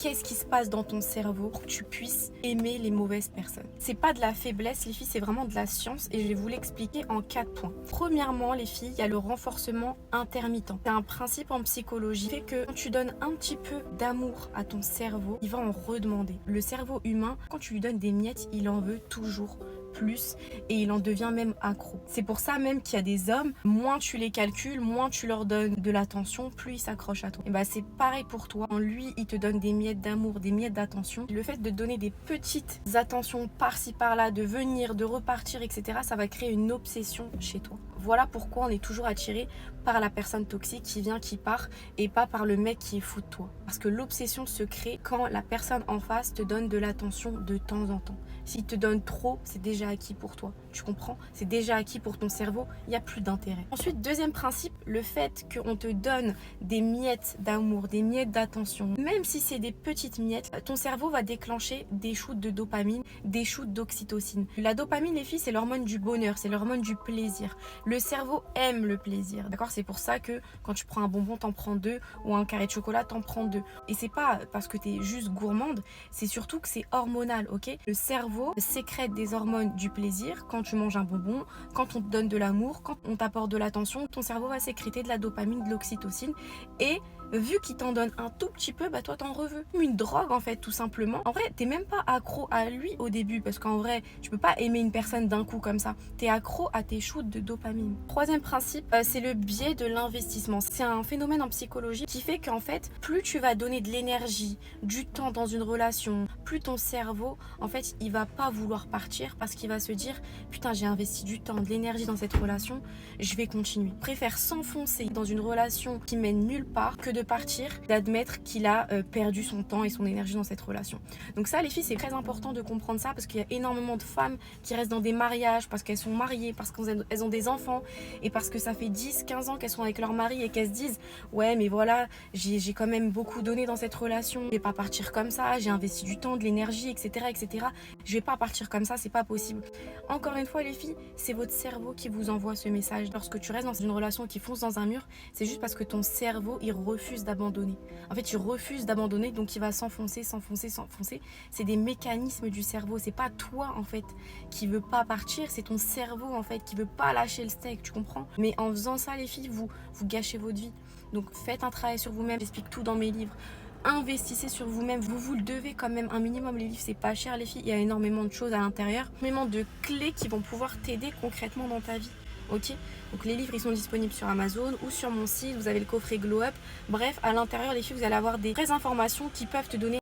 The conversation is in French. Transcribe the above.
Qu'est-ce qui se passe dans ton cerveau pour que tu puisses aimer les mauvaises personnes? C'est pas de la faiblesse, les filles, c'est vraiment de la science et je vais vous l'expliquer en 4 points. Premièrement, les filles, il y a le renforcement intermittent. C'est un principe en psychologie qui fait que quand tu donnes un petit peu d'amour à ton cerveau, il va en redemander. Le cerveau humain, quand tu lui donnes des miettes, il en veut toujours plus et il en devient même accro. C'est pour ça même qu'il y a des hommes, moins tu les calcules, moins tu leur donnes de l'attention, plus ils s'accrochent à toi. Et bah c'est pareil pour toi. Quand lui, il te donne des miettes d'amour, des miettes d'attention, le fait de donner des petites attentions par-ci par-là, de venir, de repartir, etc., ça va créer une obsession chez toi. Voilà pourquoi on est toujours attiré par la personne toxique qui vient, qui part, et pas par le mec qui est fou de toi. Parce que l'obsession se crée quand la personne en face te donne de l'attention de temps en temps. S'il te donne trop, c'est déjà acquis pour toi. Tu comprends? C'est déjà acquis pour ton cerveau, il n'y a plus d'intérêt. Ensuite, deuxième principe, le fait qu'on te donne des miettes d'amour, des miettes d'attention, même si c'est des petites miettes, ton cerveau va déclencher des shoots de dopamine, des shoots d'oxytocine. La dopamine, les filles, c'est l'hormone du bonheur, c'est l'hormone du plaisir. Le cerveau aime le plaisir, d'accord? C'est pour ça que quand tu prends un bonbon, t'en prends 2, ou un carré de chocolat, t'en prends 2. Et c'est pas parce que t'es juste gourmande, c'est surtout que c'est hormonal, ok? Le cerveau sécrète des hormones du plaisir quand tu manges un bonbon, quand on te donne de l'amour, quand on t'apporte de l'attention, ton cerveau va sécréter de la dopamine, de l'oxytocine, et vu qu'il t'en donne un tout petit peu, bah toi t'en reveux. Une drogue en fait, tout simplement. En vrai, t'es même pas accro à lui au début, parce qu'en vrai, tu peux pas aimer une personne d'un coup comme ça. T'es accro à tes shoots de dopamine. Troisième principe, c'est le biais de l'investissement. C'est un phénomène en psychologie qui fait qu'en fait, plus tu vas donner de l'énergie, du temps dans une relation, plus ton cerveau, en fait, il va pas vouloir partir parce qu'il va se dire, putain, j'ai investi du temps, de l'énergie dans cette relation, je vais continuer. Il préfère s'enfoncer dans une relation qui mène nulle part que de partir, d'admettre qu'il a perdu son temps et son énergie dans cette relation. Donc ça, les filles, c'est très important de comprendre ça parce qu'il y a énormément de femmes qui restent dans des mariages parce qu'elles sont mariées, parce qu'elles ont des enfants et parce que ça fait 10-15 ans qu'elles sont avec leur mari et qu'elles se disent ouais mais voilà, j'ai quand même beaucoup donné dans cette relation, je vais pas partir comme ça, j'ai investi du temps, de l'énergie, etc. Je vais pas partir comme ça, c'est pas possible. Encore une fois, les filles, c'est votre cerveau qui vous envoie ce message. Lorsque tu restes dans une relation qui fonce dans un mur, c'est juste parce que ton cerveau, il refuse d'abandonner. En fait, il refuse d'abandonner, donc il va s'enfoncer. C'est des mécanismes du cerveau. C'est pas toi, en fait, qui veut pas partir, c'est ton cerveau, en fait, qui veut pas lâcher le steak, tu comprends? Mais en faisant ça, les filles, vous gâchez votre vie. Donc faites un travail sur vous-même, j'explique tout dans mes livres. Investissez sur vous-même, vous le devez quand même un minimum. Les livres, c'est pas cher, les filles, il y a énormément de choses à l'intérieur, énormément de clés qui vont pouvoir t'aider concrètement dans ta vie. Ok, donc les livres ils sont disponibles sur Amazon ou sur mon site, vous avez le coffret Glow Up. Bref, à l'intérieur, les filles, vous allez avoir des vraies informations qui peuvent te donner